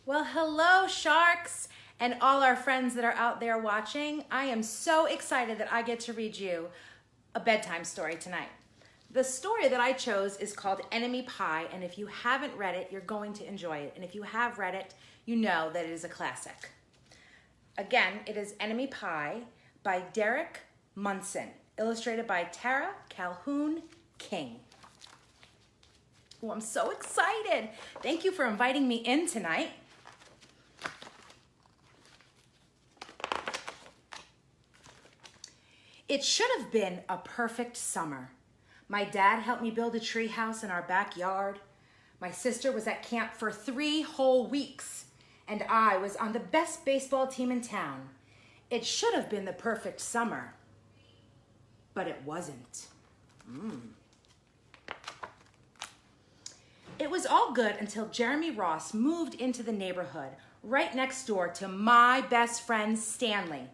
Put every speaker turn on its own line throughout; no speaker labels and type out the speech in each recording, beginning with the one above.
Well, hello, sharks, and all our friends that are out there watching. I am so excited that I get to read you a bedtime story tonight. The story that I chose is called Enemy Pie, and if you haven't read it, you're going to enjoy it. And if you have read it, you know that it is a classic. Again, it is Enemy Pie by Derek Munson, illustrated by Tara Calhoun King. Oh, I'm so excited. Thank you for inviting me in tonight. It should have been a perfect summer. My dad helped me build a tree house in our backyard. My sister was at camp for 3 whole weeks, and I was on the best baseball team in town. It should have been the perfect summer, but it wasn't. It was all good until Jeremy Ross moved into the neighborhood right next door to my best friend Stanley.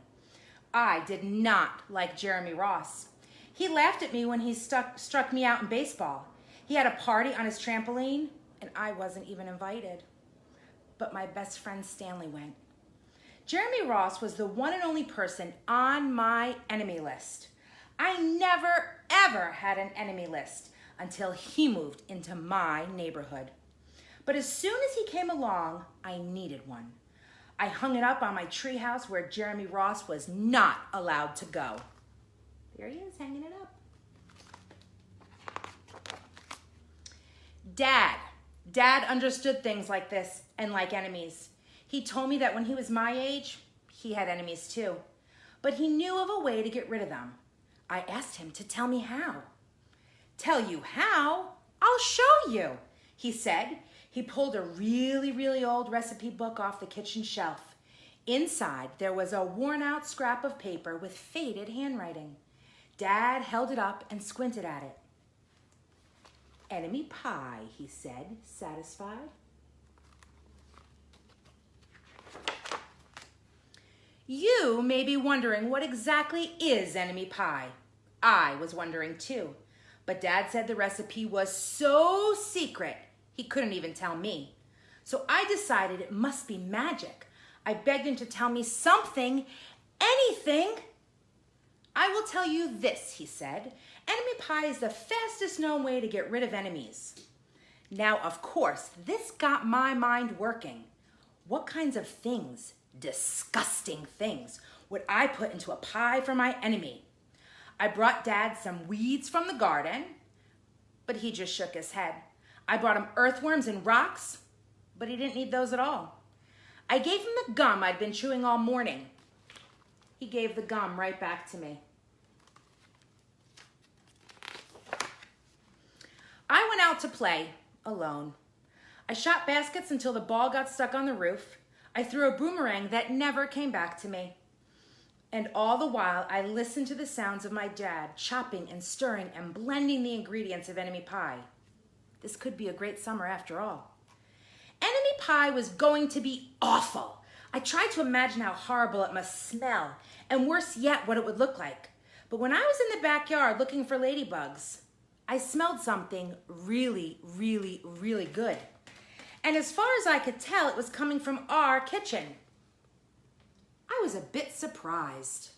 I did not like Jeremy Ross. He laughed at me when he struck me out in baseball. He had a party on his trampoline, and I wasn't even invited. But my best friend Stanley went. Jeremy Ross was the one and only person on my enemy list. I never, ever had an enemy list until he moved into my neighborhood. But as soon as he came along, I needed one. I hung it up on my treehouse where Jeremy Ross was not allowed to go. There he is, hanging it up. Dad understood things like this and like enemies. He told me that when he was my age, he had enemies too. But he knew of a way to get rid of them. I asked him to tell me how. Tell you how? I'll show you, he said. He pulled a really old recipe book off the kitchen shelf. Inside, there was a worn-out scrap of paper with faded handwriting. Dad held it up and squinted at it. Enemy pie, he said, satisfied. You may be wondering what exactly is enemy pie. I was wondering too, but Dad said the recipe was so secret he couldn't even tell me. So I decided it must be magic. I begged him to tell me something, anything. I will tell you this, he said. Enemy pie is the fastest known way to get rid of enemies. Now, of course, this got my mind working. What kinds of things, disgusting things, would I put into a pie for my enemy? I brought Dad some weeds from the garden, but he just shook his head. I brought him earthworms and rocks, but he didn't need those at all. I gave him the gum I'd been chewing all morning. He gave the gum right back to me. I went out to play alone. I shot baskets until the ball got stuck on the roof. I threw a boomerang that never came back to me. And all the while, I listened to the sounds of my dad chopping and stirring and blending the ingredients of enemy pie. This could be a great summer after all. Enemy pie was going to be awful. I tried to imagine how horrible it must smell, and worse yet, what it would look like. But when I was in the backyard looking for ladybugs, I smelled something really good. And as far as I could tell, it was coming from our kitchen. I was a bit surprised.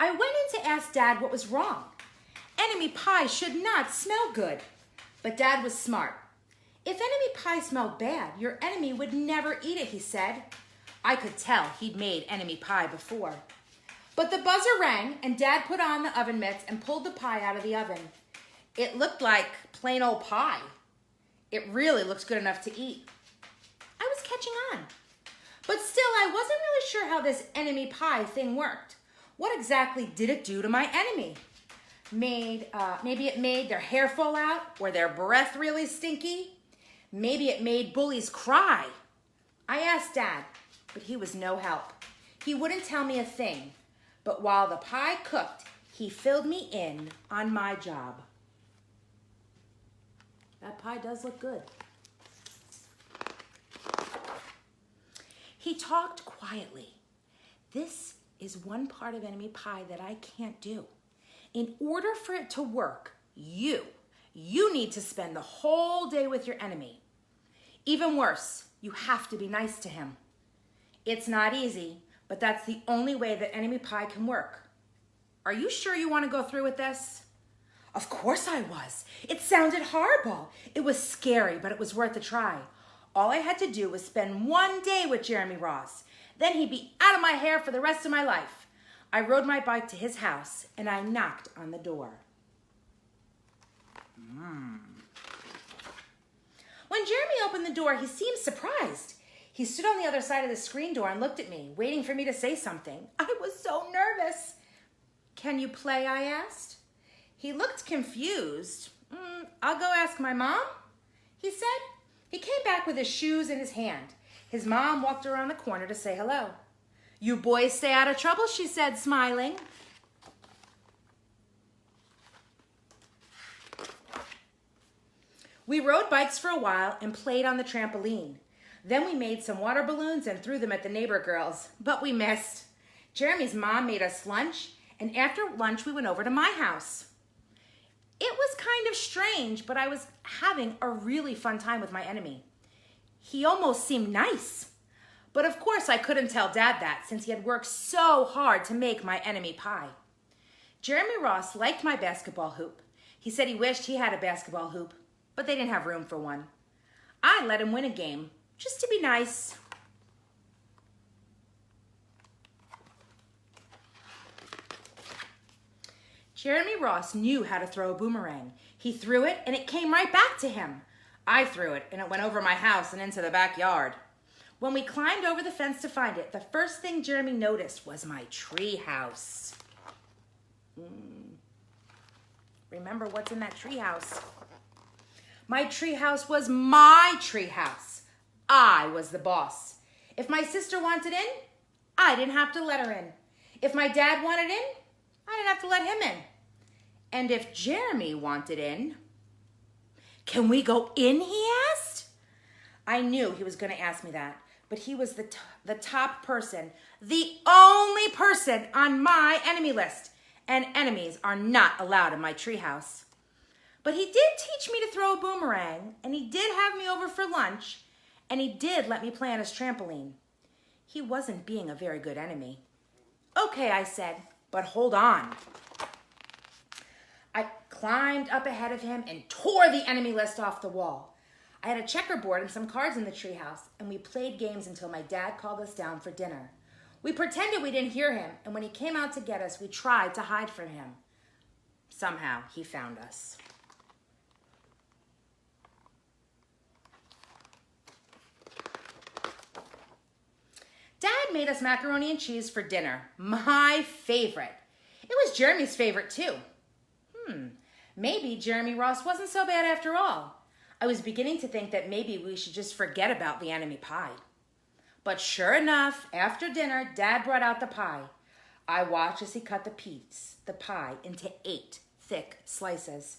I went in to ask Dad what was wrong. Enemy pie should not smell good. But Dad was smart. If enemy pie smelled bad, your enemy would never eat it, he said. I could tell he'd made enemy pie before. But the buzzer rang, and Dad put on the oven mitts and pulled the pie out of the oven. It looked like plain old pie. It really looked good enough to eat. I was catching on. But still, I wasn't really sure how this enemy pie thing worked. What exactly did it do to my enemy? Maybe it made their hair fall out or their breath really stinky. Maybe it made bullies cry. I asked Dad, but he was no help. He wouldn't tell me a thing. But while the pie cooked, he filled me in on my job. That pie does look good. He talked quietly. This is one part of enemy pie that I can't do. In order for it to work, you You need to spend the whole day with your enemy. Even worse, you have to be nice to him. It's not easy, but that's the only way that enemy pie can work. Are you sure you want to go through with this? Of course I was. It sounded horrible. It was scary, but it was worth a try. All I had to do was spend one day with Jeremy Ross. Then he'd be out of my hair for the rest of my life. I rode my bike to his house and I knocked on the door. When Jeremy opened the door, he seemed surprised. He stood on the other side of the screen door and looked at me, waiting for me to say something. I was so nervous. Can you play? I asked. He looked confused. I'll go ask my mom, he said. He came back with his shoes in his hand. His mom walked around the corner to say hello. You boys stay out of trouble, she said, smiling. We rode bikes for a while and played on the trampoline. Then we made some water balloons and threw them at the neighbor girls, but we missed. Jeremy's mom made us lunch, and after lunch we went over to my house. It was kind of strange, but I was having a really fun time with my enemy. He almost seemed nice. But of course I couldn't tell Dad that since he had worked so hard to make my enemy pie. Jeremy Ross liked my basketball hoop. He said he wished he had a basketball hoop, but they didn't have room for one. I let him win a game, just to be nice. Jeremy Ross knew how to throw a boomerang. He threw it and it came right back to him. I threw it and it went over my house and into the backyard. When we climbed over the fence to find it, the first thing Jeremy noticed was my tree house. Remember what's in that tree house? My tree house was my tree house. I was the boss. If my sister wanted in, I didn't have to let her in. If my dad wanted in, I didn't have to let him in. And if Jeremy wanted in, can we go in, he asked? I knew he was going to ask me that, but he was the top person, the only person on my enemy list, and enemies are not allowed in my treehouse. But he did teach me to throw a boomerang, and he did have me over for lunch, and he did let me play on his trampoline. He wasn't being a very good enemy. Okay, I said, but hold on. I climbed up ahead of him and tore the enemy list off the wall. I had a checkerboard and some cards in the treehouse, and we played games until my dad called us down for dinner. We pretended we didn't hear him, and when he came out to get us, we tried to hide from him. Somehow, he found us. Dad made us macaroni and cheese for dinner, my favorite. It was Jeremy's favorite too. Maybe Jeremy Ross wasn't so bad after all. I was beginning to think that maybe we should just forget about the enemy pie. But sure enough, after dinner, Dad brought out the pie. I watched as he cut the pie into 8 thick slices.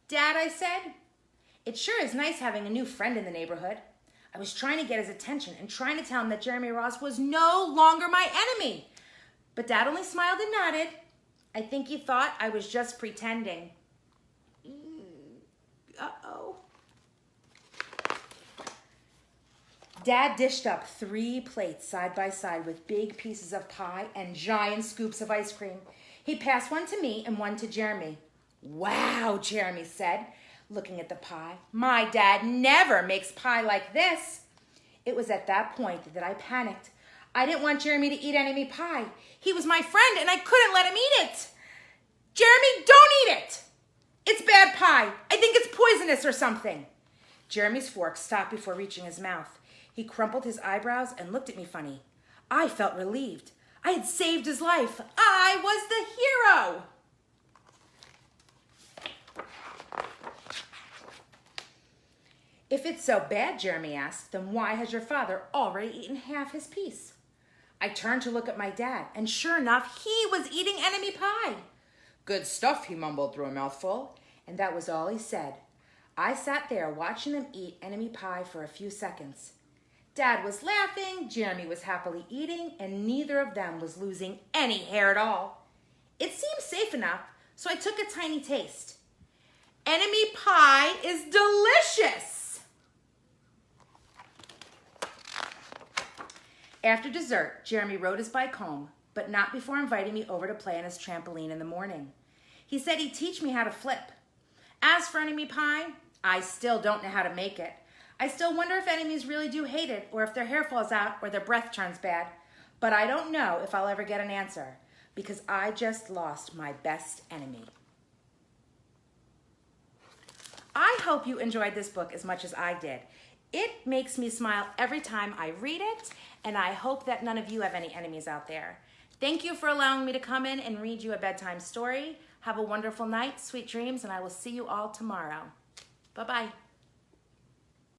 Dad, I said, it sure is nice having a new friend in the neighborhood. I was trying to get his attention and trying to tell him that Jeremy Ross was no longer my enemy. But Dad only smiled and nodded. I think he thought I was just pretending. Uh-oh. Dad dished up 3 plates side by side with big pieces of pie and giant scoops of ice cream. He passed one to me and one to Jeremy. Wow, Jeremy said, looking at the pie. My dad never makes pie like this. It was at that point that I panicked. I didn't want Jeremy to eat enemy pie. He was my friend and I couldn't let him eat it. Jeremy, don't eat it. It's bad pie. I think it's poisonous or something. Jeremy's fork stopped before reaching his mouth. He crumpled his eyebrows and looked at me funny. I felt relieved. I had saved his life. I was the hero. If it's so bad, Jeremy asked, then why has your father already eaten half his piece? I turned to look at my dad, and sure enough, he was eating enemy pie. Good stuff, he mumbled through a mouthful, and that was all he said. I sat there watching them eat enemy pie for a few seconds. Dad was laughing, Jeremy was happily eating, and neither of them was losing any hair at all. It seemed safe enough, so I took a tiny taste. Enemy pie is delicious. After dessert, Jeremy rode his bike home, but not before inviting me over to play on his trampoline in the morning. He said he'd teach me how to flip. As for enemy pie, I still don't know how to make it. I still wonder if enemies really do hate it, or if their hair falls out, or their breath turns bad. But I don't know if I'll ever get an answer, because I just lost my best enemy. I hope you enjoyed this book as much as I did. It makes me smile every time I read it, and I hope that none of you have any enemies out there. Thank you for allowing me to come in and read you a bedtime story. Have a wonderful night, sweet dreams, and I will see you all tomorrow. Bye-bye.